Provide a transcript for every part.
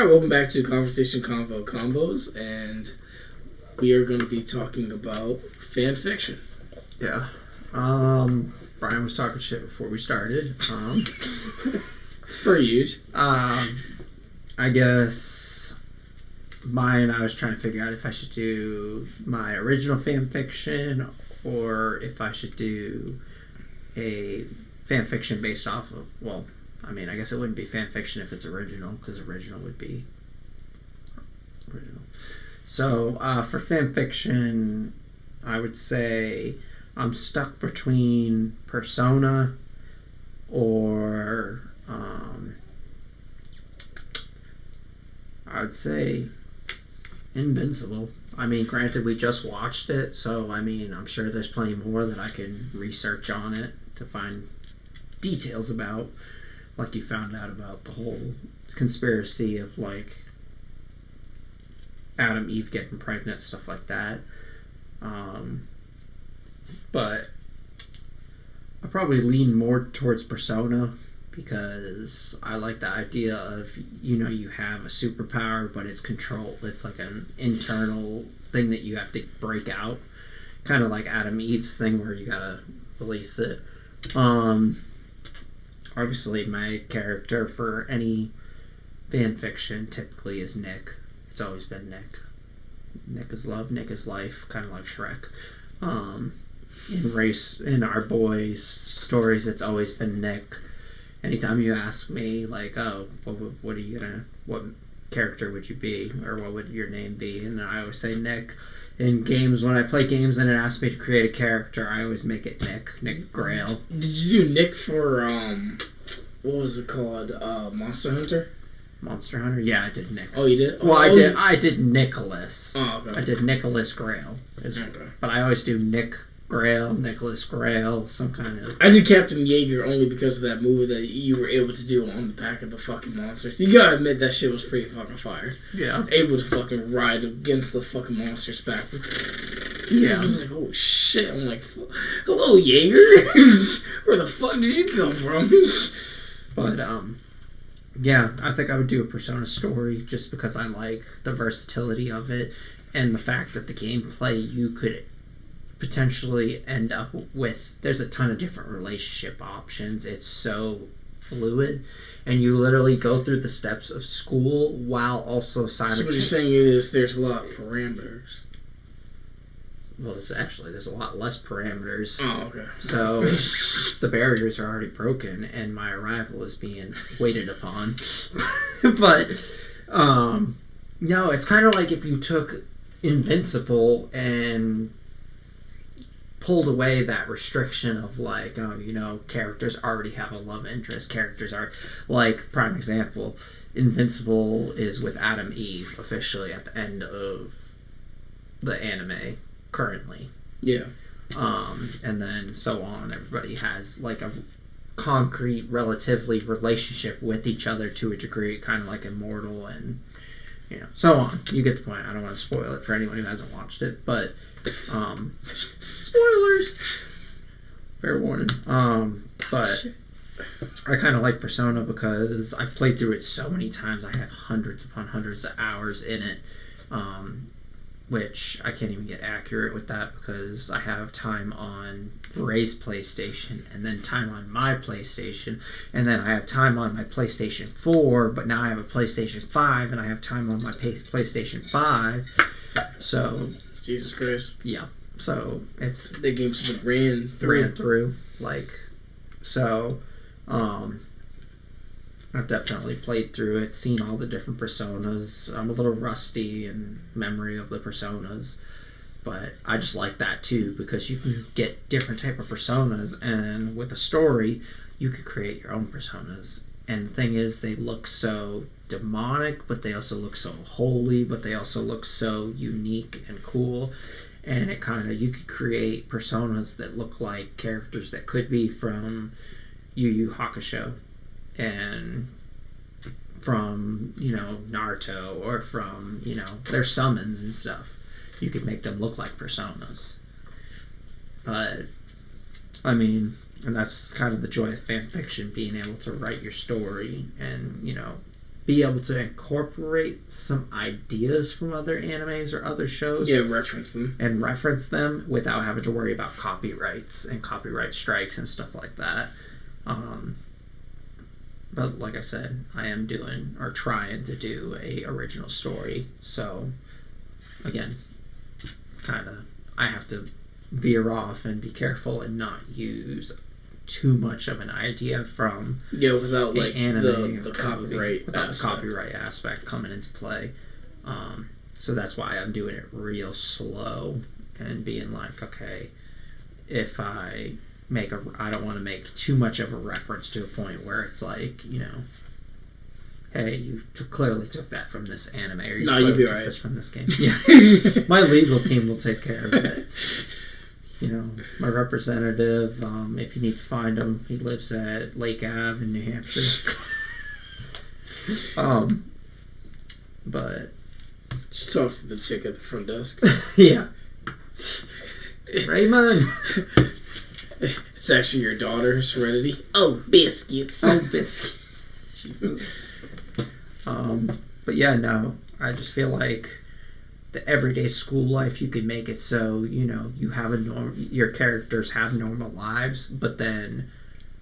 Alright, welcome back to Conversation Convo Combos, and we are going to be talking about fan fiction. Yeah. Brian was talking shit before we started. For use. I guess mine, I was trying to figure out if I should do my original fan fiction or if I should do a fan fiction based off of, well, I mean, I guess it wouldn't be fan fiction if it's original, because original would be original. So, for fan fiction, I would say I'm stuck between Persona or, I would say Invincible. I mean, granted, we just watched it, so, I mean, I'm sure there's plenty more that I can research on it to find details about. Like you found out about the whole conspiracy of like Adam, Eve getting pregnant, stuff like that. But I probably lean more towards Persona because I like the idea of, you know, you have a superpower, but it's controlled. It's like an internal thing that you have to break out. Kind of like Adam Eve's thing where you gotta release it. Obviously, my character for any fan fiction typically is Nick. It's always been Nick. Nick is love, Nick is life, kind of like Shrek. In our boys' stories, it's always been Nick. Anytime you ask me, like, oh, what character would you be, or what would your name be? And I always say Nick. In games, when I play games and it asks me to create a character, I always make it Nick Grail. Did you do Nick for, what was it called, Monster Hunter? Monster Hunter? Yeah, I did Nick. Oh, you did? Well, I did Nicholas. Oh, okay. I did Nicholas Grail. Okay. But I always do Nick Grail, Nicholas Grail, some kind of... I did Captain Yeager only because of that movie that you were able to do on the back of the fucking monsters. You gotta admit that shit was pretty fucking fire. Yeah. Able to fucking ride against the fucking monsters back. Yeah. I was like, oh shit. I'm like, hello, Yeager? Where the fuck did you come from? But, yeah, I think I would do a Persona story just because I like the versatility of it and the fact that the gameplay you could potentially end up with. There's a ton of different relationship options. It's so fluid, and you literally go through the steps of school while also So what you're saying is there's a lot of parameters. Well, there's a lot less parameters. Oh, okay. So the barriers are already broken, and my arrival is being waited upon. But no, it's kind of like if you took Invincible and pulled away that restriction of like, oh, you know, characters already have a love interest. Characters are, like, prime example, Invincible is with Adam Eve officially at the end of the anime currently. Yeah. And then so on. Everybody has like a concrete, relatively relationship with each other to a degree, kind of like Immortal and, you know, so on. You get the point. I don't want to spoil it for anyone who hasn't watched it, but spoilers. Fair warning. But I kind of like Persona because I've played through it so many times. I have hundreds upon hundreds of hours in it, which I can't even get accurate with that because I have time on Ray's PlayStation and then time on my PlayStation, and then I have time on my PlayStation 4, but now I have a PlayStation 5 and I have time on my PlayStation 5. So Jesus Christ. Yeah. So it's the game's been ran through. Like, so I've definitely played through it, seen all the different personas. I'm a little rusty in memory of the personas, but I just like that too because you can get different type of personas, and with a story you could create your own personas. And the thing is, they look so demonic, but they also look so holy, but they also look so unique and cool. And it kind of, you could create personas that look like characters that could be from Yu Yu Hakusho and from, you know, Naruto, or from, you know, their summons and stuff. You could make them look like personas. But, I mean, and that's kind of the joy of fan fiction, being able to write your story and, you know, be able to incorporate some ideas from other animes or other shows. Yeah, reference them. And reference them without having to worry about copyrights and copyright strikes and stuff like that. But like I said, I am doing or trying to do a original story. So, again, kind of, I have to veer off and be careful and not use too much of an idea from without like anime the copyright without the copyright aspect coming into play. So that's why I'm doing it real slow and being like, okay, if I don't want to make too much of a reference to a point where it's like, hey, you clearly took that from this anime, or you'd be took right. this from this game. Yeah, my legal team will take care of it. My representative, if you need to find him, he lives at Lake Ave in New Hampshire. But she talks to the chick at the front desk. Yeah, Raymond. It's actually your daughter, Serenity. Oh, biscuits. Oh, biscuits. Jesus. But yeah, no, I just feel like the everyday school life, you can make it so, you have your characters have normal lives, but then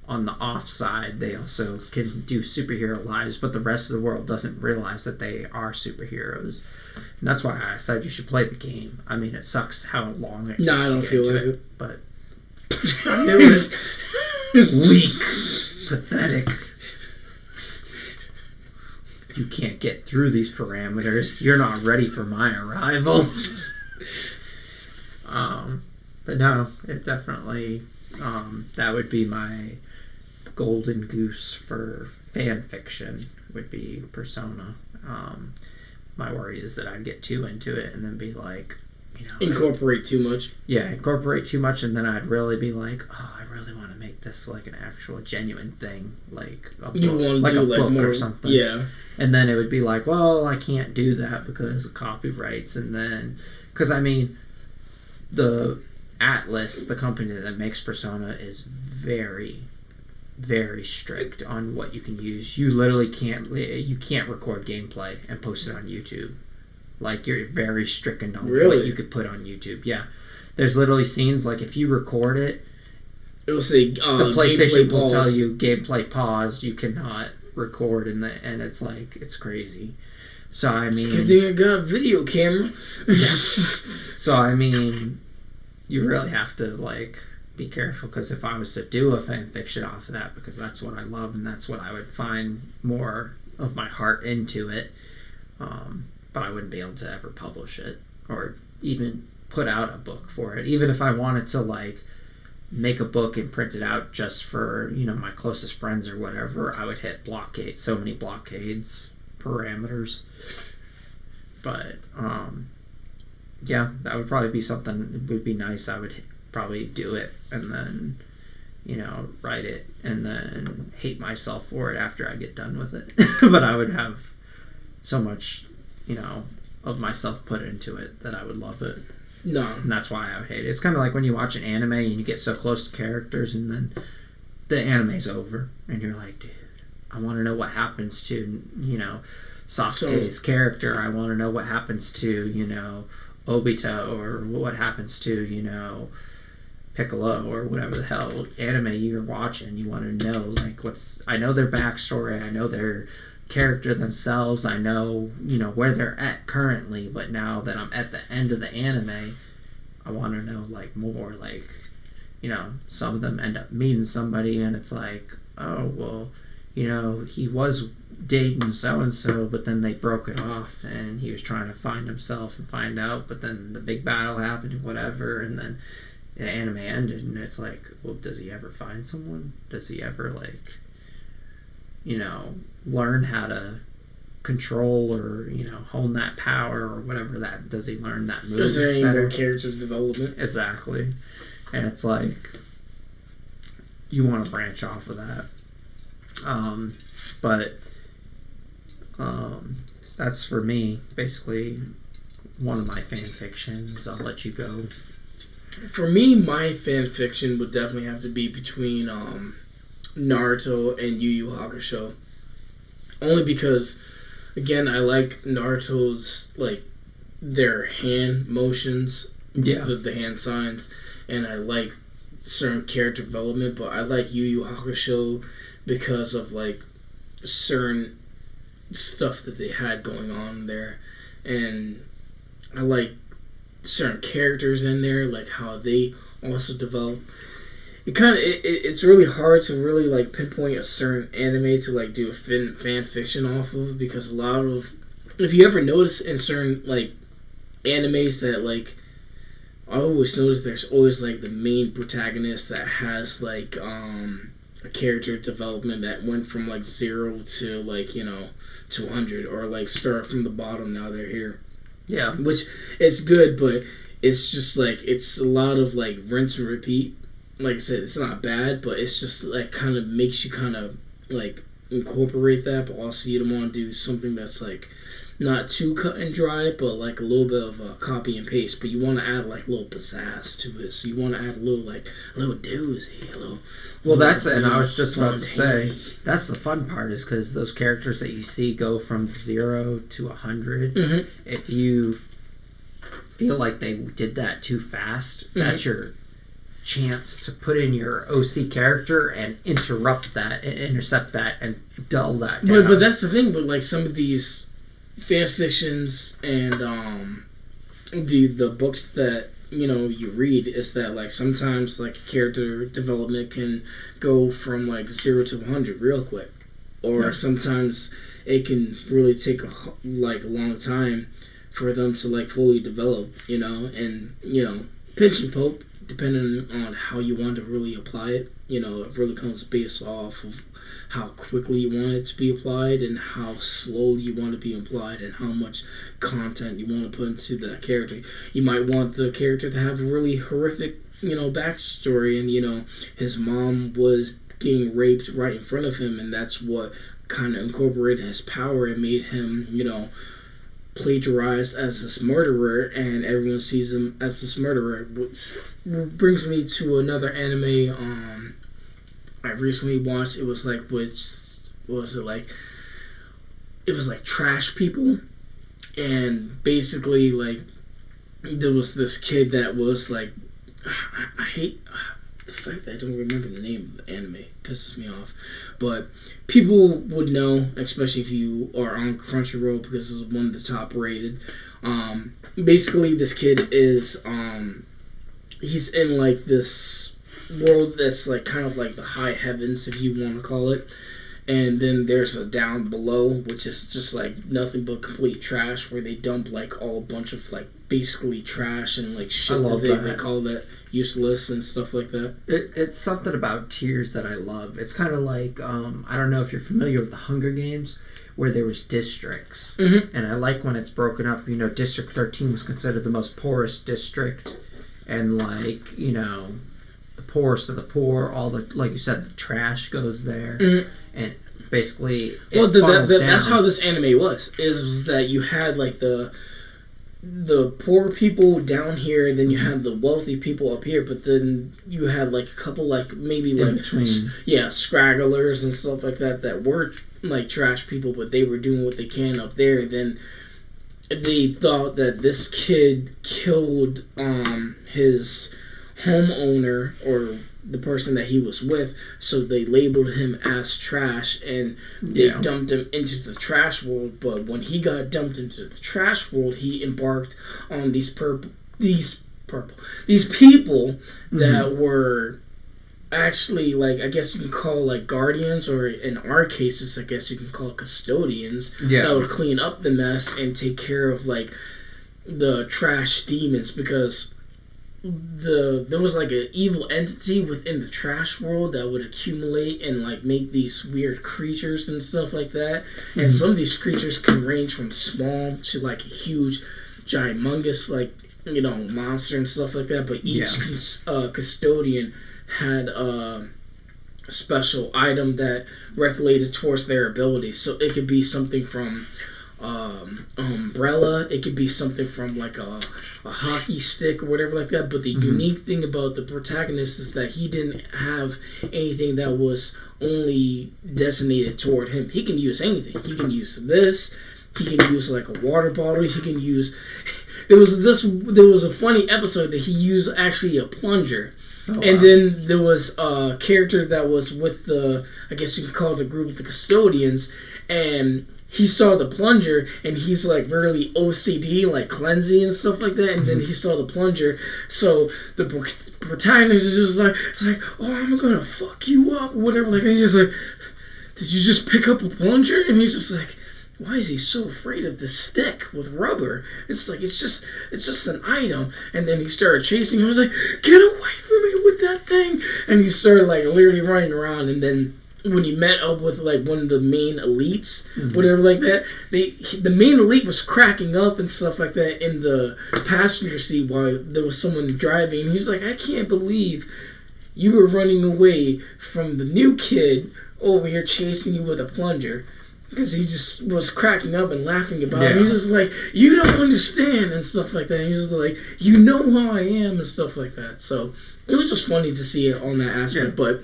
on the off side, they also can do superhero lives, but the rest of the world doesn't realize that they are superheroes. And that's why I said you should play the game. I mean, it sucks how long it takes I don't to get feel into like it, but I knew it. Weak. Pathetic. You can't get through these parameters. You're not ready for my arrival. But no, it definitely, that would be my golden goose for fan fiction, would be Persona. My worry is that I'd get too into it and then be like, incorporate too much. Yeah, incorporate too much, and then I'd really be like, oh, I really want to make this like an actual genuine thing, like a book, like a book or something. Yeah. And then it would be like, well, I can't do that because of copyrights, and then, because I mean, the Atlas, the company that makes Persona, is very, very strict on what you can use. You literally can't record gameplay and post it on YouTube. Like, you're very stricken on what you could put on YouTube. Yeah. There's literally scenes, like, if you record it, it will say, the PlayStation will tell you gameplay paused, you cannot record, and it's like, it's crazy. So, I mean... It's a good thing I got a video camera. Yeah. So, I mean, you really have to, like, be careful, because if I was to do a fan fiction off of that, because that's what I love, and that's what I would find more of my heart into it, but I wouldn't be able to ever publish it or even put out a book for it. Even if I wanted to, like, make a book and print it out just for, my closest friends or whatever, I would hit so many blockades, parameters. But, yeah, that would probably be something, it would be nice. I would probably do it and then, write it and then hate myself for it after I get done with it. But I would have so much, of myself put into it that I would love it. No. And that's why I would hate it. It's kind of like when you watch an anime and you get so close to characters and then the anime's over and you're like, dude, I want to know what happens to, Sasuke's character. I want to know what happens to, Obito, or what happens to, Piccolo, or whatever the hell anime you're watching. You want to know, like, I know their backstory, I know their character themselves, I know, where they're at currently, but now that I'm at the end of the anime, I want to know, like, more, like, some of them end up meeting somebody and it's like, oh, well, he was dating so-and-so, but then they broke it off and he was trying to find himself and find out, but then the big battle happened and whatever, and then the anime ended and it's like, well, does he ever find someone? Does he ever, like, learn how to control or, hone that power or whatever that, does he learn that move? Is there any more character development? Exactly. And it's like, you want to branch off of that. But that's for me, basically, one of my fan fictions. I'll let you go. For me, my fan fiction would definitely have to be between Naruto and Yu Yu Hakusho. Only because again, I like Naruto's like their hand motions, Yeah. the hand signs, and I like certain character development. But I like Yu Yu Hakusho because of like certain stuff that they had going on there, and I like certain characters in there, like how they also develop. It's really hard to really like pinpoint a certain anime to like do a fan fiction off of, because a lot of, if you ever notice in certain like animes that like, I always notice there's always like the main protagonist that has like a character development that went from like 0 to like, you know, to 100, or like start from the bottom, now they're here. Yeah. Which, it's good, but it's just like, it's a lot of like rinse and repeat. Like I said, it's not bad, but it's just like kind of makes you kind of like incorporate that, but also you don't want to do something that's like not too cut and dry, but like a little bit of a copy and paste. But you want to add like a little pizzazz to it, so you want to add a little doozy, a little. Well, that's it. And I was just about to say, that's the fun part, is because those characters that you see go from 0 to 100. Mm-hmm. If you feel like they did that too fast, that's your chance to put in your OC character and intercept that and dull that down. But that's the thing with like some of these fan fictions and the books that, you know, you read, is that like sometimes like character development can go from like 0 to 100 real quick, or sometimes it can really take a long time for them to like fully develop, you know, and you know, pinch and poke depending on how you want to really apply it. You know, it really comes based off of how quickly you want it to be applied and how slowly you want it to be applied and how much content you want to put into that character. You might want the character to have a really horrific, you know, backstory, and you know, his mom was getting raped right in front of him, and that's what kind of incorporated his power and made him, you know, plagiarized as this murderer, and everyone sees him as this murderer. Which brings me to another anime I recently watched. It was like, what was it like? It was like Trash People, and basically like there was this kid that was like, I hate the fact that I don't remember the name of the anime. It pisses me off. But people would know, especially if you are on Crunchyroll, because it's one of the top rated. Basically, this kid is he's in like this world that's like kind of like the high heavens, if you want to call it. And then there's a down below, which is just like nothing but complete trash, where they dump like all a bunch of like basically trash and like shit that they call that useless and stuff like that. It's something about tiers that I love. It's kind of like, I don't know if you're familiar with the Hunger Games, where there was districts. Mm-hmm. And I like when it's broken up. You know, District 13 was considered the most poorest district, and like, you know, the poorest of the poor, all the, like you said, the trash goes there. Mm-hmm. And basically that's how this anime was, is that you had like the poor people down here, then you had the wealthy people up here, but then you had like a couple like maybe in like between. Scragglers and stuff like that were like trash people, but they were doing what they can up there. And then they thought that this kid killed his homeowner, or the person that he was with, so they labeled him as trash, and they dumped him into the trash world. But when he got dumped into the trash world, he embarked on these people that were actually, like, I guess you can call like guardians, or in our cases I guess you can call custodians, that would clean up the mess and take care of like the trash demons, because there was like an evil entity within the trash world that would accumulate and like make these weird creatures and stuff like that. Mm-hmm. And some of these creatures can range from small to like a huge, ginormous, like, you know, monster and stuff like that. But each custodian had a special item that regulated towards their abilities. So it could be something from umbrella, it could be something from like a hockey stick or whatever like that. But the unique thing about the protagonist is that he didn't have anything that was only designated toward him. He can use anything. He can use this, He can use like a water bottle. He can use. There was a funny episode that he used actually a plunger. Oh, wow. And then there was a character that was with the, I guess you could call it the group of the custodians, and he saw the plunger, and he's like really OCD, like cleansing and stuff like that, and then he saw the plunger, so the protagonist is just like, oh, I'm gonna fuck you up, whatever, like, and he's like, did you just pick up a plunger? And he's just like, why is he so afraid of this stick with rubber? It's like, it's just an item. And then he started chasing him. He was like, get away from me with that thing. And he started like literally running around. And then when he met up with like one of the main elites, whatever like that, the main elite was cracking up and stuff like that in the passenger seat while there was someone driving. And he's like, I can't believe you were running away from the new kid over here chasing you with a plunger. Because he just was cracking up and laughing about it. He's just like, you don't understand and stuff like that. He's just like, you know how I am and stuff like that. So it was just funny to see it on that aspect. But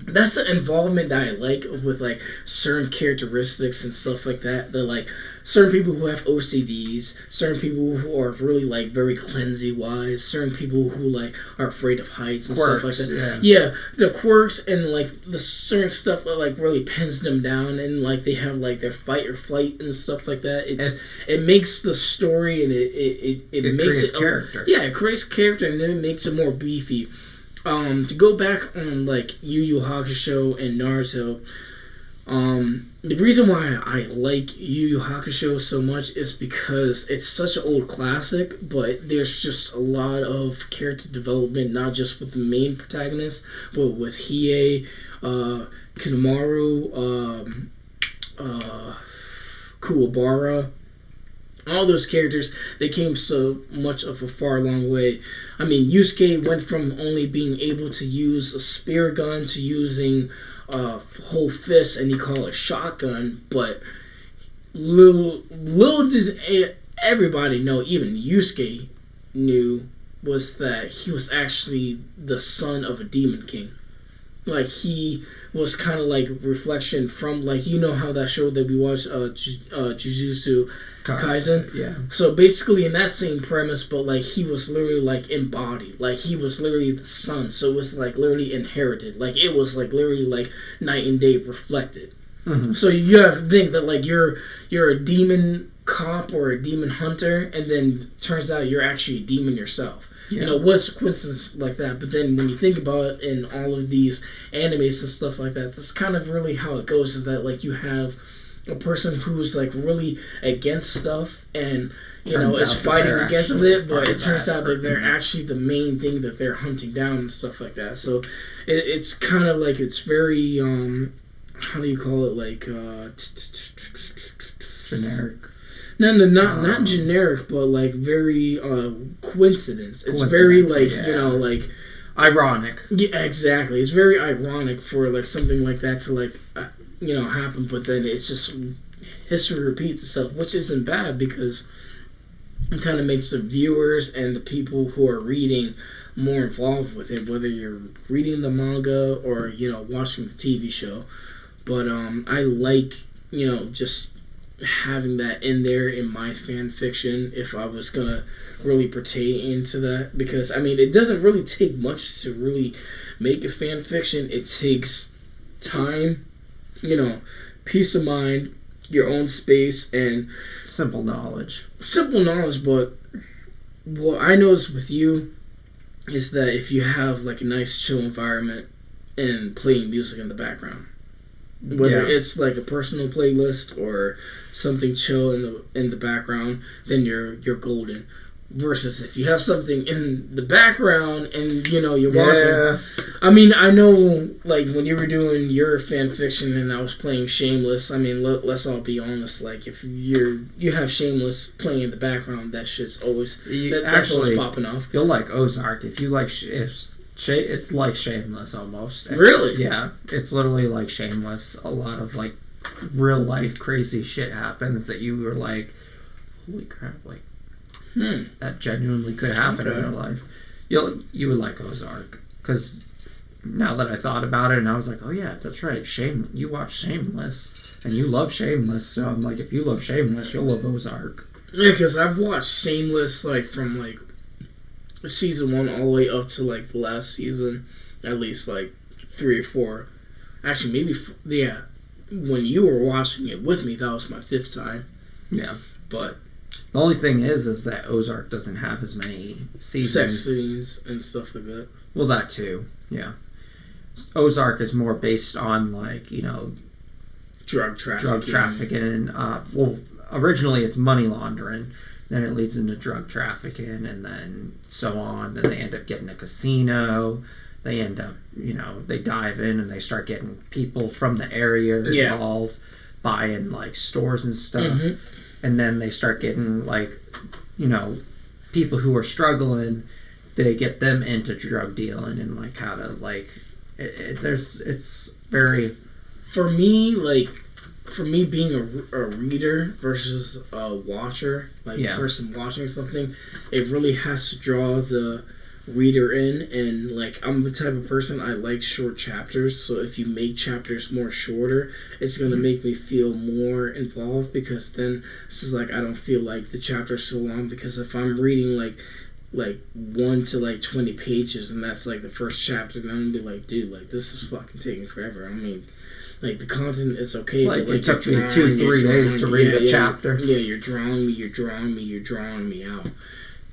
that's the involvement that I like with like certain characteristics and stuff like that. That like certain people who have OCDs, certain people who are really like very cleansy wise, certain people who like are afraid of heights and stuff like that. Yeah, the quirks and like the certain stuff that like really pins them down, and like they have like their fight or flight and stuff like that. It makes the story, and it makes it character. It creates character, and then it makes it more beefy. To go back on like Yu Yu Hakusho and Naruto, the reason why I like Yu Yu Hakusho so much is because it's such an old classic, but there's just a lot of character development, not just with the main protagonist, but with Hiei, Kinamaru, Kuwabara. All those characters, they came so much of a far long way. I mean, Yusuke went from only being able to use a spear gun to using a whole fist, and he called it a shotgun. But little did everybody know, even Yusuke knew, was that he was actually the son of a demon king. Like, he was kind of like reflection from, like, you know how that show that we watched, Jujutsu Kaisen? Yeah. So basically in that same premise, but like he was literally like embodied. Like he was literally the son. So it was like literally inherited. Like it was like literally like night and day reflected. Mm-hmm. So you have to think that like you're a demon cop or a demon hunter, and then turns out you're actually a demon yourself. Yeah. You know, what's coincidence like that? But then when you think about it in all of these animes and stuff like that, that's kind of really how it goes, is that like you have a person who's like really against stuff and you know is fighting against it, but it turns out that they're actually the main thing that they're hunting down and stuff like that. So it's kind of like, it's very how do you call it, like generic. No, not generic, but like very coincidence. It's very like you know, like ironic. Yeah, exactly. It's very ironic for like something like that to like you know happen, but then it's just history repeats itself, which isn't bad because it kind of makes the viewers and the people who are reading more involved with it, whether you're reading the manga or you know watching the TV show. But I like, you know, just having that in there in my fan fiction if I was gonna really pertain into that, because I mean it doesn't really take much to really make a fan fiction. It takes time, you know, peace of mind, your own space, and simple knowledge. But what I noticed with you is that if you have like a nice chill environment and playing music in the background, whether it's like a personal playlist or something chill in the background, then you're golden. Versus if you have something in the background and you know you're watching. I mean, I know like when you were doing your fan fiction and I was playing Shameless. I mean, let's all be honest. Like if you have Shameless playing in the background, that shit's always that's always popping off. You'll like Ozark if you like it's like Shameless almost. Really? Yeah, it's literally like Shameless. A lot of like real life crazy shit happens that you were like, holy crap, like that genuinely could happen in real life. You would like Ozark, because now that I thought about it and I was like, oh yeah, that's right, you watched Shameless, And you love Shameless, so I'm like, if you love Shameless, you'll love Ozark. Yeah, because I've watched Shameless like from like season 1 all the way up to like the last season, at least like 3 or 4. Actually, maybe yeah. When you were watching it with me, that was my 5th time. Yeah, but the only thing is that Ozark doesn't have as many seasons, sex scenes and stuff like that. Well, that too. Yeah, Ozark is more based on like drug trafficking. Well, originally it's money laundering. Then it leads into drug trafficking, and then so on. Then they end up getting a casino. They end up, they dive in and they start getting people from the area involved, buying like stores and stuff. Mm-hmm. And then they start getting like, people who are struggling. They get them into drug dealing and like how to like. It's very. For me, being a reader versus a watcher, a person watching something, it really has to draw the reader in. And like, I'm the type of person, I like short chapters, so if you make chapters more shorter, it's going to make me feel more involved, because then this is like, I don't feel like the chapter's so long, because if I'm reading like 1 to 20 pages and that's like the first chapter, then I'm gonna be like, dude, like this is fucking taking forever. I mean, like the content is okay, but like it took me 2-3 days to read a chapter. Yeah, you're drawing me out.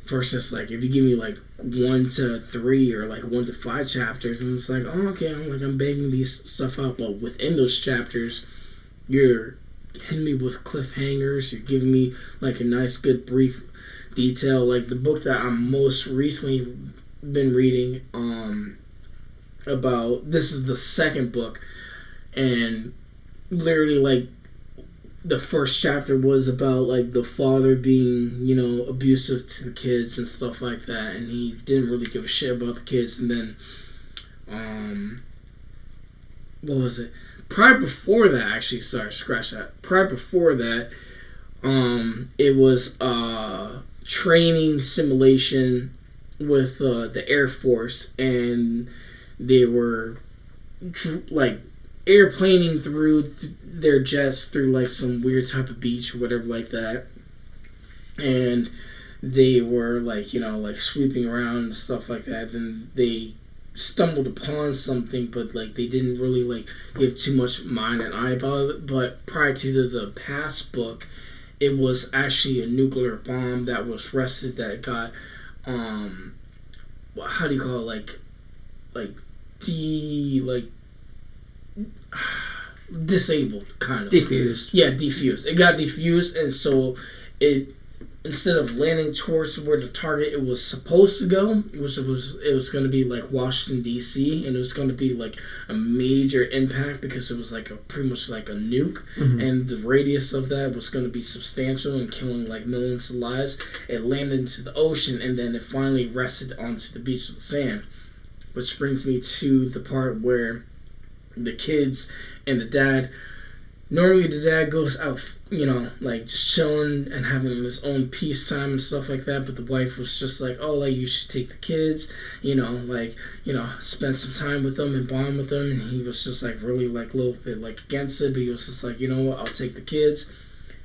Versus like if you give me like 1 to 3 or like 1 to 5 chapters, and it's like, oh, okay, I'm banging these stuff out, but within those chapters, you're hitting me with cliffhangers. You're giving me like a nice, good, brief detail. Like the book that I'm most recently been reading, about, this is the 2nd book, and literally like the first chapter was about like the father being, abusive to the kids and stuff like that, and he didn't really give a shit about the kids. And then what was it? Prior before that, actually, sorry, scratch that. Prior before that, it was training simulation with the Air Force, and they were like airplaning through their jets through like some weird type of beach or whatever like that, and they were like sweeping around and stuff like that. Then they stumbled upon something, but like they didn't really like give too much mind and eye about it. But prior to the past book, it was actually a nuclear bomb that was rested, that got how do you call it, disabled, kind of defused. Yeah, defused. It got defused, and so it, instead of landing towards where the target it was supposed to go, which it was going to be like Washington D.C., and it was going to be like a major impact because it was like pretty much like a nuke, mm-hmm. and the radius of that was going to be substantial and killing like millions of lives. It landed into the ocean, and then it finally rested onto the beach of the sand, which brings me to the part where the kids and the dad. Normally the dad goes out, just chilling and having his own peacetime and stuff like that, but the wife was just like, oh, like, you should take the kids, spend some time with them and bond with them. And he was just like really like a little bit like against it, but he was just like, you know what, I'll take the kids.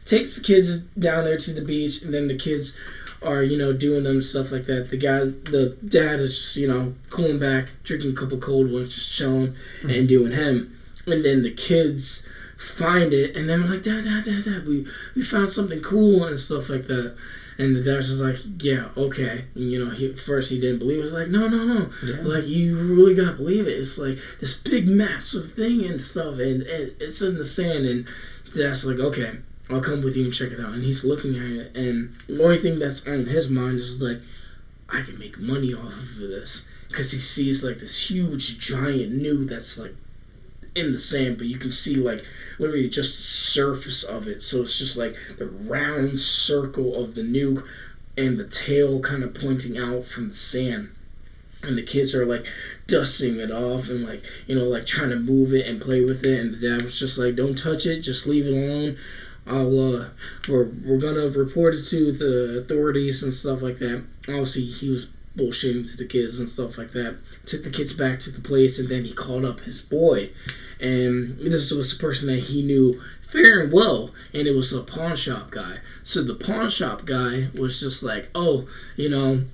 Takes the kids down there to the beach, and then the kids are, doing them stuff like that. The dad is just, cooling back, drinking a couple cold ones, just chilling, mm-hmm. and doing him. And then the kids find it, and then I'm like, Dad, we found something cool and stuff like that. And the dad's just like, yeah, okay. And first he didn't believe it. He was like, no. Yeah. Like, you really gotta believe it. It's like this big massive thing and stuff, and it's in the sand. And the dad's like, okay, I'll come with you and check it out. And he's looking at it, and the only thing that's on his mind is like, I can make money off of this, because he sees like this huge giant nuke that's like in the sand, but you can see like literally just the surface of it. So it's just like the round circle of the nuke and the tail kind of pointing out from the sand. And the kids are like dusting it off and like, trying to move it and play with it. And the dad was just like, don't touch it, just leave it alone. We're gonna report it to the authorities and stuff like that. Obviously he was bullshitting to the kids and stuff like that. Took the kids back to the place, and then he called up his boy, and this was the person that he knew fair and well, and it was a pawn shop guy. So the pawn shop guy was just like, oh, you know,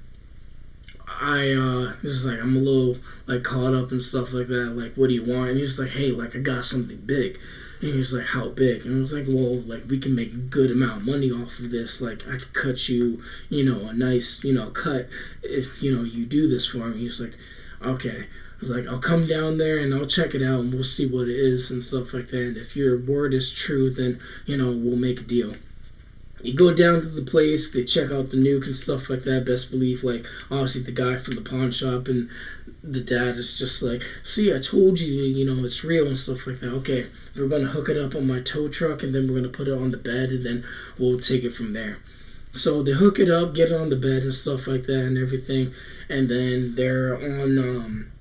just like, I'm a little like caught up and stuff like that. Like, what do you want? And he's like, hey, like I got something big. And he's like, how big? And I was like, well, like we can make a good amount of money off of this. Like I could cut you, you know, a nice, you know, cut if you know you do this for me. He's like, okay. I was like, I'll come down there and I'll check it out and we'll see what it is and stuff like that. And if your word is true, then you know we'll make a deal. You go down to the place, they check out the nuke and stuff like that. Best believe, like, obviously the guy from the pawn shop and the dad is just like, see, I told you, you know, it's real and stuff like that. Okay, we're going to hook it up on my tow truck and then we're going to put it on the bed and then we'll take it from there. So they hook it up, get it on the bed and stuff like that and everything. And then they're on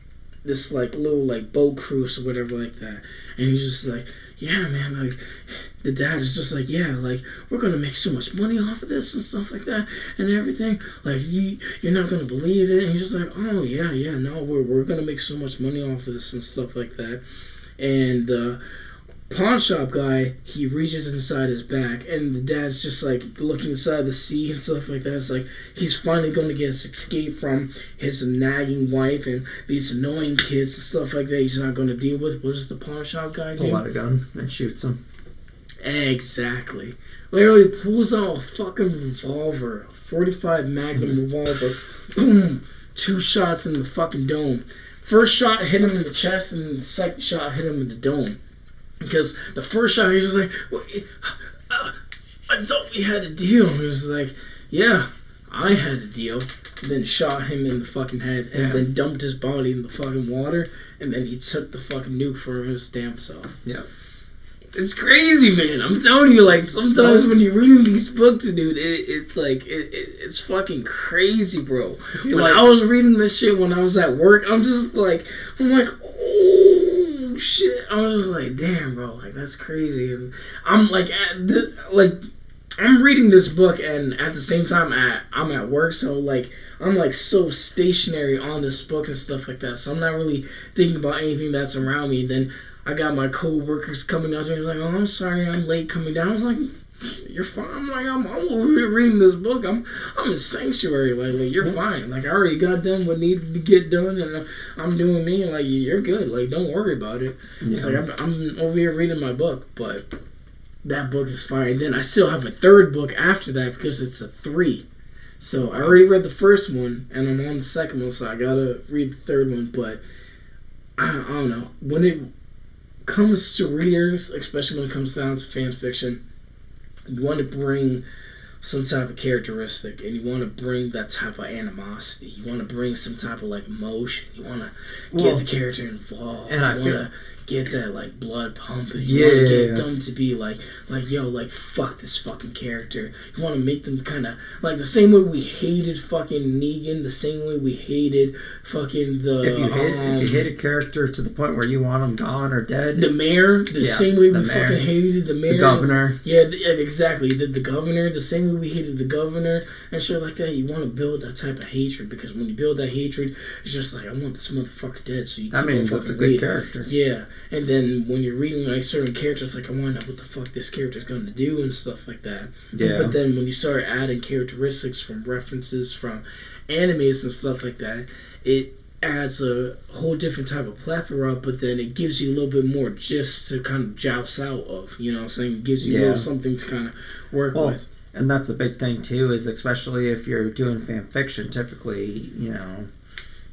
this, like, little, like, boat cruise or whatever like that. And he's just like, yeah, man, like, the dad is just like, yeah, like, we're gonna make so much money off of this and stuff like that and everything. Like, you're not gonna believe it. And he's just like, oh, yeah, no, we're gonna make so much money off of this and stuff like that. And the pawn shop guy, he reaches inside his back, and the dad's just like looking inside the sea and stuff like that. It's like he's finally going to get his escape from his nagging wife and these annoying kids and stuff like that. He's not going to deal with. What does the pawn shop guy do? Pull out a gun and shoots him. Exactly. Literally pulls out a fucking revolver, a 45 Magnum revolver. Boom! 2 shots in the fucking dome. First shot hit him in the chest, and the second shot hit him in the dome. Because the first shot, he was just like, well, I thought we had a deal. He was like, yeah, I had a deal. And then shot him in the fucking head and then dumped his body in the fucking water. And then he took the fucking nuke for his damn self. Yeah. It's crazy, man. I'm telling you, like, sometimes when you're reading these books, dude, it's like, it's fucking crazy, bro. When I was reading this shit when I was at work, I'm like, oh, shit. I was just like, damn, bro, like, that's crazy. And I'm like, I'm reading this book, and at the same time, I'm at work, so, like, I'm, like, so stationary on this book and stuff like that, so I'm not really thinking about anything that's around me. Then I got my co-workers coming out to me, like, oh, I'm sorry, I'm late coming down. I was like, you're fine. I'm like, I'm over here reading this book. I'm in sanctuary. Like, you're fine. Like, I already got done what needed to get done, and I'm doing me. Like, you're good. Like, don't worry about it. Yeah. It's like, I'm over here reading my book, but that book is fine. And then I still have a third book after that because it's a 3. So I already read the first one, and I'm on the second one, so I gotta read the third one. But I don't know. When it comes to readers, especially when it comes down to fan fiction, you want to bring some type of characteristic, and you want to bring that type of animosity. You want to bring some type of, like, emotion. You want to get the character involved. And you want to get that, like, blood pumping. You want to get them to be like, yo, like, fuck this fucking character. You want to make them kind of, like, the same way we hated fucking Negan, the same way we hated fucking the... If you hate a character to the point where you want them gone or dead... The mayor, the same way we fucking hated the mayor. The governor. Yeah, exactly. The governor, the same way we hated the governor and shit like that. You want to build that type of hatred, because when you build that hatred, it's just like, I want this motherfucker dead, so you that means it's a good character. Yeah. And then when you're reading, like, certain characters, like, I want to know what the fuck this character's going to do and stuff like that. Yeah. But then when you start adding characteristics from references from animes and stuff like that, it adds a whole different type of plethora, but then it gives you a little bit more just to kind of joust out of, you know what I'm saying? It gives you a little something to kind of work with. And that's a big thing, too, is especially if you're doing fan fiction, typically, you know,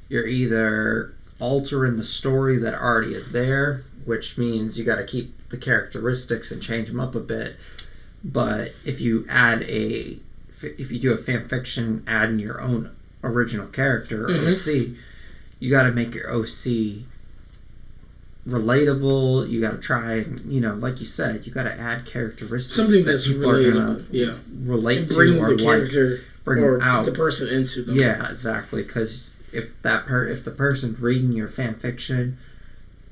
you're either altering the story that already is there, which means you got to keep the characteristics and change them up a bit. But if you do a fan fiction, adding your own original character or OC, you got to make your OC relatable. You got to try and, you know, like you said, you got to add characteristics, something that's relatable, relate to, bring or the character bring or out the person into them. Yeah, exactly. Because if the person reading your fan fiction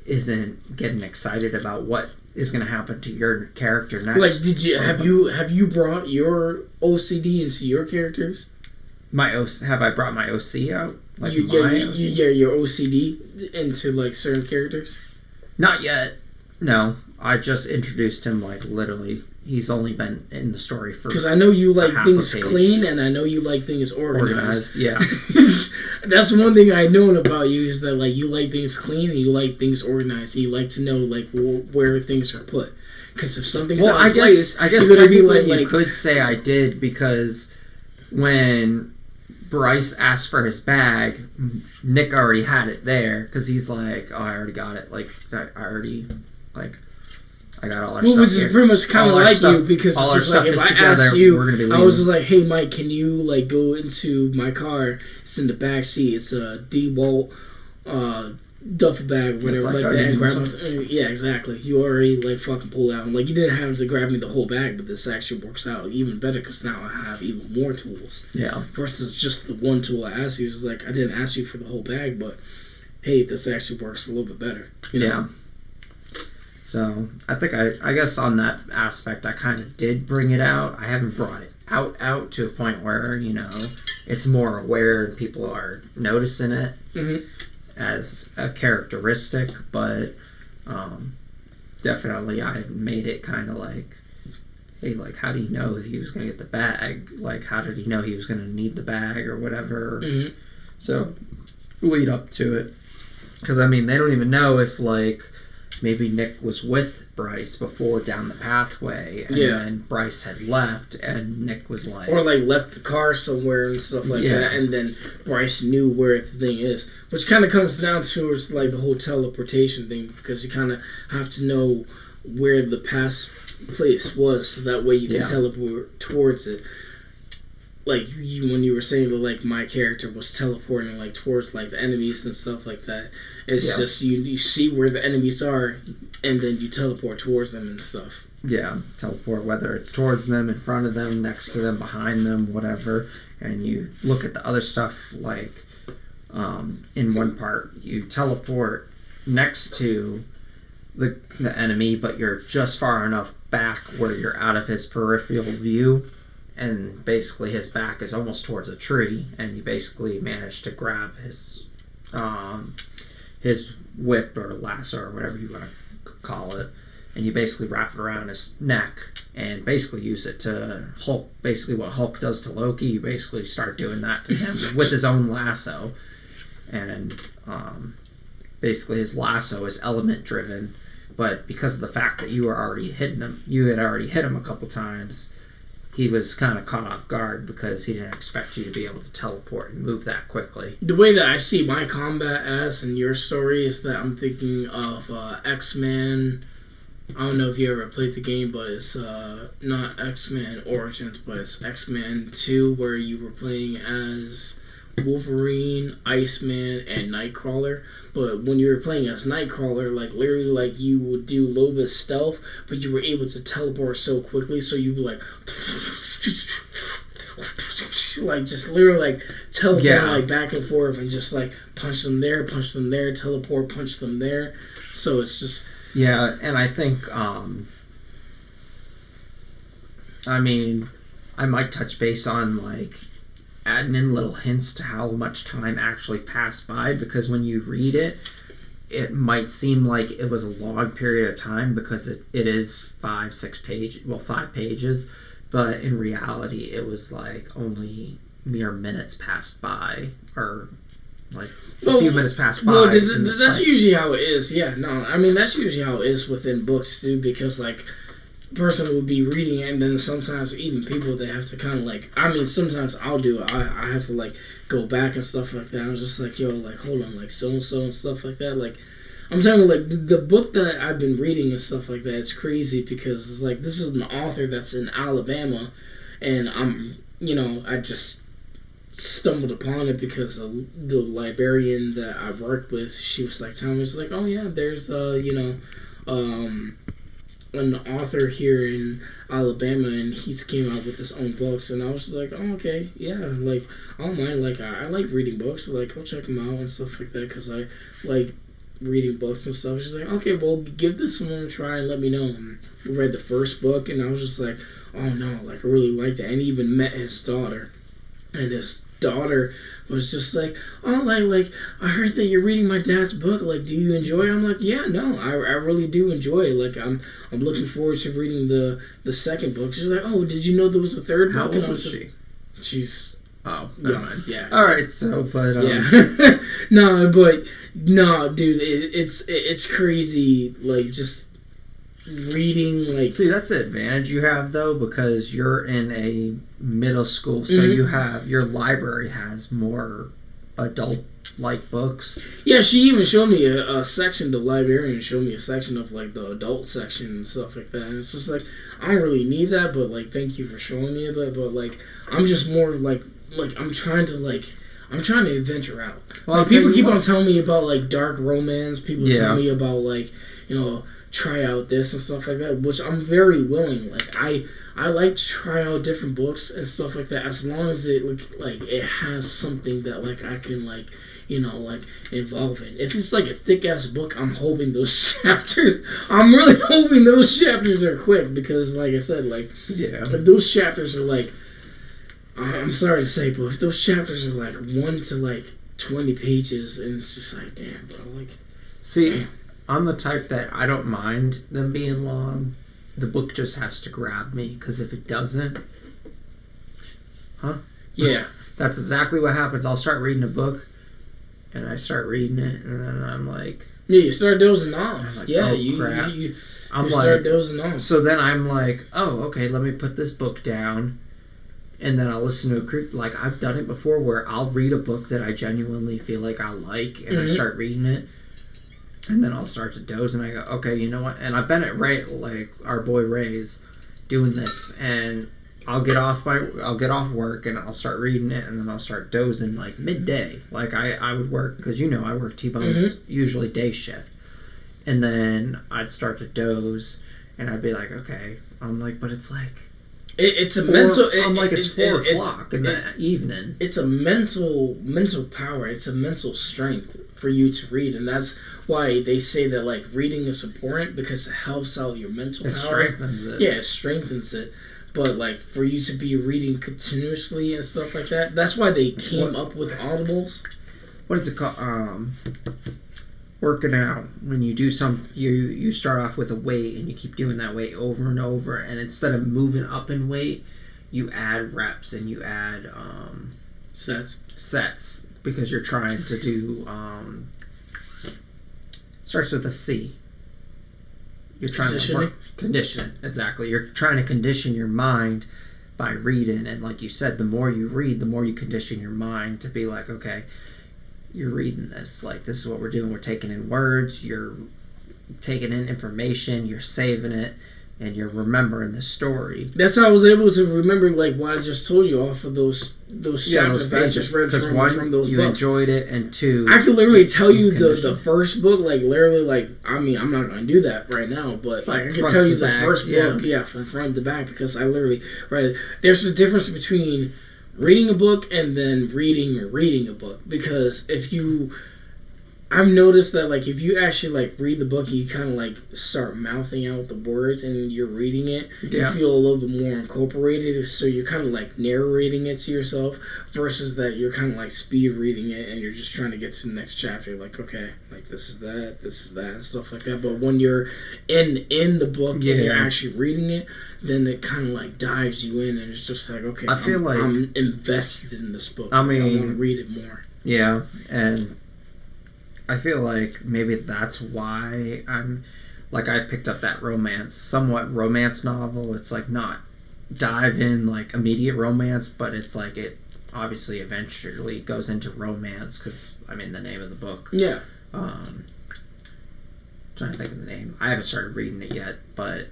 isn't getting excited about what is going to happen to your character next, like, have you brought your OCD into your characters? Have I brought my OC out? Like Your OCD into like certain characters. Not yet. No, I just introduced him like literally. He's only been in the story for because I know you like things clean, and I know you like things organized. Yeah, that's one thing I know about you is that like you like things clean and you like things organized. And you like to know like where things are put. Because if something's out of place, I guess technically you could say I did because when Bryce asked for his bag, Nick already had it there because he's like, "Oh, I already got it. Like, I got all our stuff." Which is pretty much kind of like you because it's just like if I asked you, I was just like, "Hey, Mike, can you like go into my car? It's in the back seat. It's a DeWalt duffel bag, whatever, like that." And grab yeah, exactly. You already like fucking pull out. Like you didn't have to grab me the whole bag, but this actually works out even better because now I have even more tools. Yeah. Versus just the one tool I asked you. It's like I didn't ask you for the whole bag, but hey, this actually works a little bit better. You know? Yeah. So I think I guess on that aspect I kind of did bring it out. I haven't brought it out to a point where it's more aware and people are noticing it as a characteristic, but definitely I made it kind of like, hey, like how do you know he was going to get the bag? Like how did he know he was going to need the bag or whatever? So lead up to it, because I mean they don't even know if like. Maybe Nick was with Bryce before down the pathway, and then Bryce had left, and Nick was like... Or, like, left the car somewhere and stuff like that, and then Bryce knew where the thing is. Which kind of comes down to, like, the whole teleportation thing, because you kind of have to know where the past place was, so that way you can teleport towards it. Like, when you were saying that, like, my character was teleporting, like, towards, like, the enemies and stuff like that. It's just, you see where the enemies are, and then you teleport towards them and stuff. Yeah, teleport, whether it's towards them, in front of them, next to them, behind them, whatever. And you look at the other stuff, like, in one part, you teleport next to the enemy, but you're just far enough back where you're out of his peripheral view. And basically his back is almost towards a tree, and you basically manage to grab his whip or lasso or whatever you want to call it, and you basically wrap it around his neck and basically use it to Hulk. Basically what Hulk does to Loki, you basically start doing that to him with his own lasso. And basically his lasso is element driven, but because of the fact that you had already hit him a couple times, he was kind of caught off guard because he didn't expect you to be able to teleport and move that quickly. The way that I see my combat as in your story is that I'm thinking of X-Men. I don't know if you ever played the game, but it's not X-Men Origins, but it's X-Men 2, where you were playing as Wolverine, Iceman, and Nightcrawler. But when you were playing as Nightcrawler, like literally, like you would do a little bit of stealth, but you were able to teleport so quickly, so you would like just literally like teleport like back and forth and just like punch them there, teleport, punch them there. So it's just and I think I mean I might touch base on like adding in little hints to how much time actually passed by, because when you read it, it might seem like it was a long period of time because it is 5 pages, but in reality it was like only mere minutes passed by, or like a few minutes passed by. That's usually how it is. I mean that's usually how it is within books too, because like person would be reading it, and then sometimes even people, they have to kind of like, I mean sometimes I'll do it, I have to like go back and stuff like that. I'm just like, yo, like hold on, like so and so and stuff like that. Like I'm telling you, like the book that I've been reading and stuff like that, it's crazy because it's like this is an author that's in Alabama, and I just stumbled upon it because the librarian that I worked with, she was like telling me, it's like, oh yeah, there's an author here in Alabama, and he's came out with his own books, and I was just like, oh, okay, yeah, like, I don't mind, like, I like reading books, so, like, I'll check them out and stuff like that, because I like reading books and stuff. She's like, okay, well, give this one a try and let me know. And I read the first book, and I was just like, oh, no, like, I really liked it, and even met his daughter. and his daughter was just like, oh, like I heard that you're reading my dad's book. Like, do you enjoy it? I'm like, yeah, no, I really do enjoy it. Like, I'm looking forward to reading the second book. She's like, oh, did you know there was a third How book? old And I was is just, she? she's Oh, never mind. yeah. All right, so but yeah, no, dude, it's crazy. Like, just reading, like, see, that's the advantage you have though, because you're in a middle school, so you have your library has more adult like books. yeah. She even showed me a section. The librarian showed me a section of like the adult section and stuff like that. And it's just like, I don't really need that, but like, thank you for showing me it. But like, I'm just more like I'm trying to venture out. Well, like, people keep on telling me about like dark romance. People tell me about like, try out this and stuff like that, which I'm very willing. Like, I like to try out different books and stuff like that, as long as it like it has something that like I can like like involve in. If it's like a thick ass book, I'm hoping those chapters. I'm really hoping those chapters are quick, because like I said, like, if those chapters are like, I'm sorry to say, but if those chapters are like 1 to like 20 pages, and it's just like, damn, bro, like, see. Damn. I'm the type that I don't mind them being long. The book just has to grab me, because if it doesn't, yeah, that's exactly what happens. I'll start reading a book, and I start reading it, and then I'm like, yeah, you start dozing off. like, Yeah, oh, crap. you I'm start like, dozing off. so then I'm like, oh, okay, let me put this book down, and then I'll listen to a creep. Like, I've done it before, where I'll read a book that I genuinely feel like I like, and I start reading it. And then I'll start to doze, and I go, okay, you know what? And I've been at Ray, like our boy Ray's, doing this, and I'll get off work, and I'll start reading it, and then I'll start dozing like midday. Like I would work, because I work T-Bone's usually day shift, and then I'd start to doze, and I'd be like, okay, I'm like, but it's like. It's a mental. I'm like, it's 4 o'clock in the evening. It's a mental power. It's a mental strength for you to read, and that's why they say that like reading is important, because it helps out your mental power. It strengthens it. Yeah, it strengthens it. But like, for you to be reading continuously and stuff like that, that's why they came up with audibles. What is it called? Working out. When you do you start off with a weight, and you keep doing that weight over and over, and instead of moving up in weight, you add reps, and you add sets, because you're trying to do starts with a C. You're trying to work conditioning. Exactly. You're trying to condition your mind by reading, and like you said, the more you read, the more you condition your mind to be like, okay, you're reading this, like, this is what we're doing. We're taking in words, you're taking in information, you're saving it, and you're remembering the story. That's how I was able to remember like what I just told you off of those chapters that I just read from those you books. Enjoyed it, and 2, I could literally tell you the first book, like literally, like, I mean, I'm not going to do that right now, but like I can tell you the first book, from front to back, because I literally read it. There's a difference between reading a book and then reading a book, because I've noticed that like if you actually like read the book and you kind of like start mouthing out the words and you're reading it, you feel a little bit more incorporated, so you're kind of like narrating it to yourself, versus that you're kind of like speed reading it and you're just trying to get to the next chapter, like, okay, like this is that and stuff like that. But when you're in the book and you're actually reading it, then it kind of like dives you in, and it's just like, okay, I'm invested in this book. I want to read it more. Yeah, and I feel like maybe that's why I'm like, I picked up that somewhat romance novel. It's like not dive in like immediate romance, but it's like it obviously eventually goes into romance, because I mean the name of the book. Yeah. Trying to think of the name. I haven't started reading it yet, but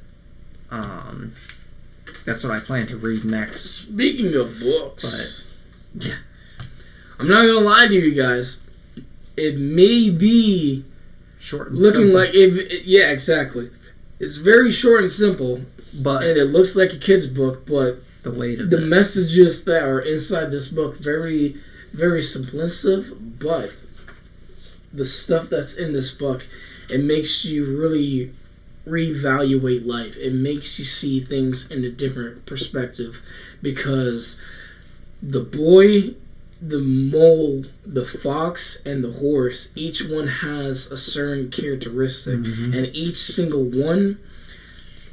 that's what I plan to read next. Speaking of books, but yeah, I'm not gonna lie to you guys. It may be short and looking simple. like yeah, exactly. It's very short and simple, but and it looks like a kid's book. But the weight of the messages that are inside this book, very, very simplistic. But the stuff that's in this book, it makes you really reevaluate life. It makes you see things in a different perspective, because the boy, the mole, the fox, and the horse, each one has a certain characteristic, and each single one,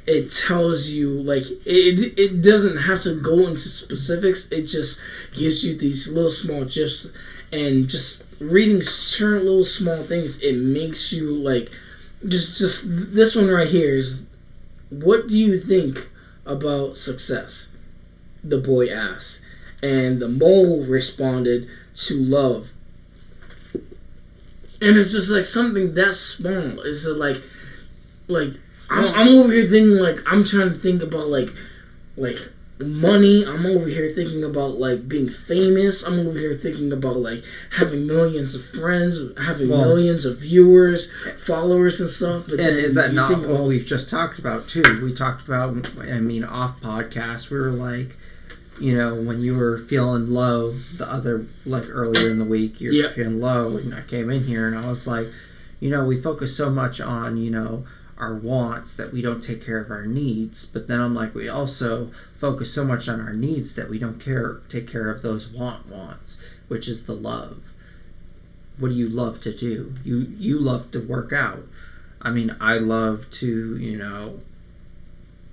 it tells you, like, it doesn't have to go into specifics. It just gives you these little small gifs, and just reading certain little small things, it makes you, like, just this one right here is, what do you think about success? The boy asked. And the mole responded, to love. And it's just like something that small. Is it like I'm over here thinking, like, I'm trying to think about like money. I'm over here thinking about like being famous. I'm over here thinking about like having millions of friends, having millions of viewers, followers, and stuff. But and is that not what we've just talked about too? We talked about, I mean, off podcast, we were like, you know, when you were feeling low the other, like, earlier in the week, you're feeling low, and I came in here and I was like, you know, we focus so much on, you know, our wants that we don't take care of our needs. But then I'm like, we also focus so much on our needs that we don't take care of those wants, which is the love. What do you love to do? You love to work out. I mean, I love to, you know,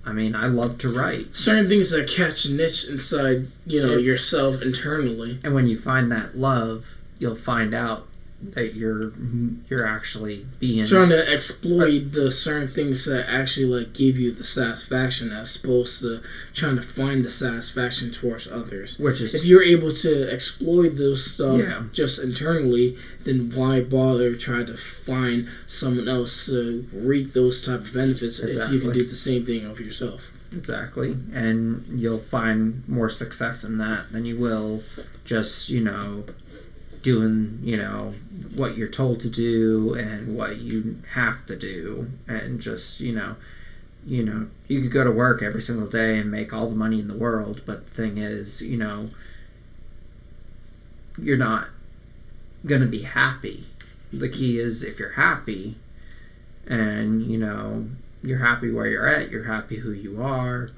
I love to write. Certain things that catch a niche inside, you know, yourself internally. And when you find that love, you'll find out that you're actually being trying to exploit the certain things that actually like give you the satisfaction, as opposed to trying to find the satisfaction towards others. Which is, if you're able to exploit those stuff just internally, then why bother trying to find someone else to reap those type of benefits if you can do the same thing of yourself? Exactly. And you'll find more success in that than you will just, you know, doing, you know, what you're told to do and what you have to do, and just, you know, you could go to work every single day and make all the money in the world, but the thing is, you know, you're not gonna be happy. The key is, if you're happy and, you know, you're happy where you're at, you're happy who you are,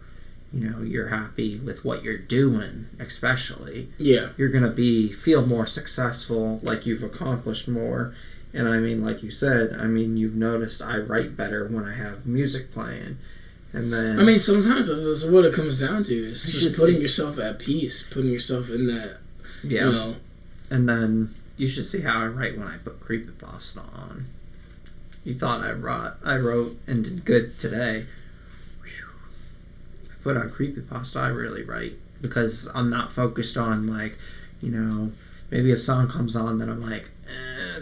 you know, you're happy with what you're doing, especially. Yeah. You're going to feel more successful, like you've accomplished more. And I mean, like you said, I mean, you've noticed I write better when I have music playing. And then, I mean, sometimes that's what it comes down to. It's just putting yourself at peace, putting yourself in that, you know. And then you should see how I write when I put creepypasta on. You thought I wrote and did good today. Put on creepypasta, I really write, because I'm not focused on, like, you know, maybe a song comes on that I'm like,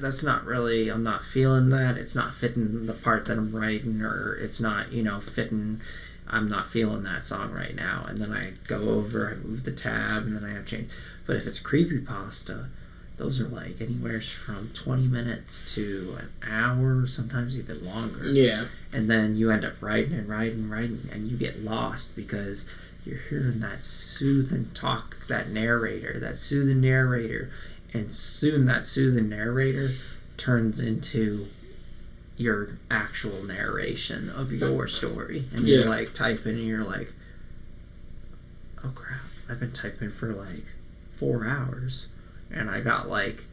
that's not really, I'm not feeling that, it's not fitting the part that I'm writing, or it's not, you know, fitting, I'm not feeling that song right now, and then I go over, I move the tab, and then I have change. But if it's creepypasta, those are like anywhere from 20 minutes to an hour, sometimes even longer. Yeah. And then you end up writing, and you get lost because you're hearing that soothing talk, that soothing narrator, and soon that soothing narrator turns into your actual narration of your story. And you're like typing, and you're like, oh crap, I've been typing for like 4 hours. And I got like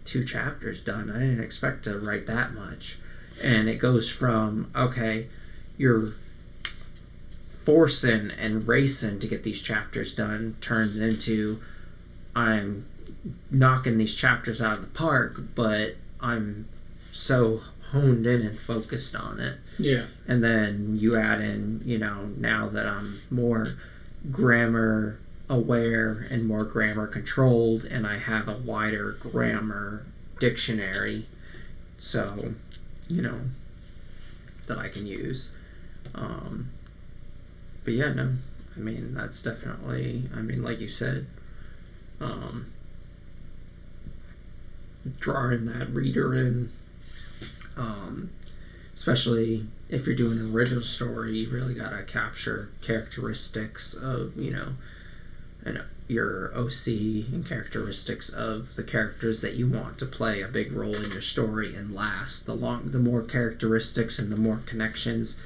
2 chapters done. I didn't expect to write that much. And it goes from, okay, you're forcing and racing to get these chapters done, turns into, I'm knocking these chapters out of the park, but I'm so honed in and focused on it. Yeah. And then you add in, you know, now that I'm more grammar aware and more grammar controlled, and I have a wider grammar dictionary, so, you know, that I can use. But yeah, no, I mean, that's definitely, I mean, like you said, drawing that reader in, especially if you're doing an original story, you really gotta capture characteristics of, you know, and your OC and characteristics of the characters that you want to play a big role in your story and last. The more characteristics and the more connections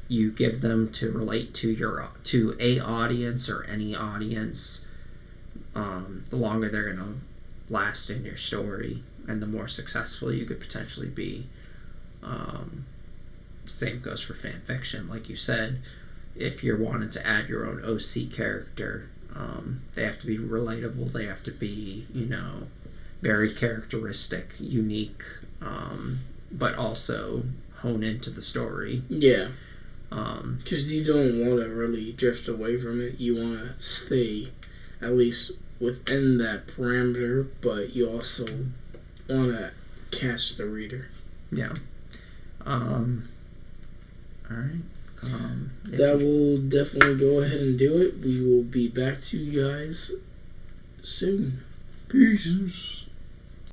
you give them to relate to a audience or any audience, the longer they're going to last in your story, and the more successful you could potentially be. Same goes for fan fiction. Like you said, if you're wanting to add your own OC character, they have to be relatable. They have to be, very characteristic, unique, but also hone into the story. Yeah. Because you don't want to really drift away from it. You want to stay at least within that parameter, but you also want to catch the reader. Yeah. Alright. That will definitely go ahead and do it. We will be back to you guys soon. Peace.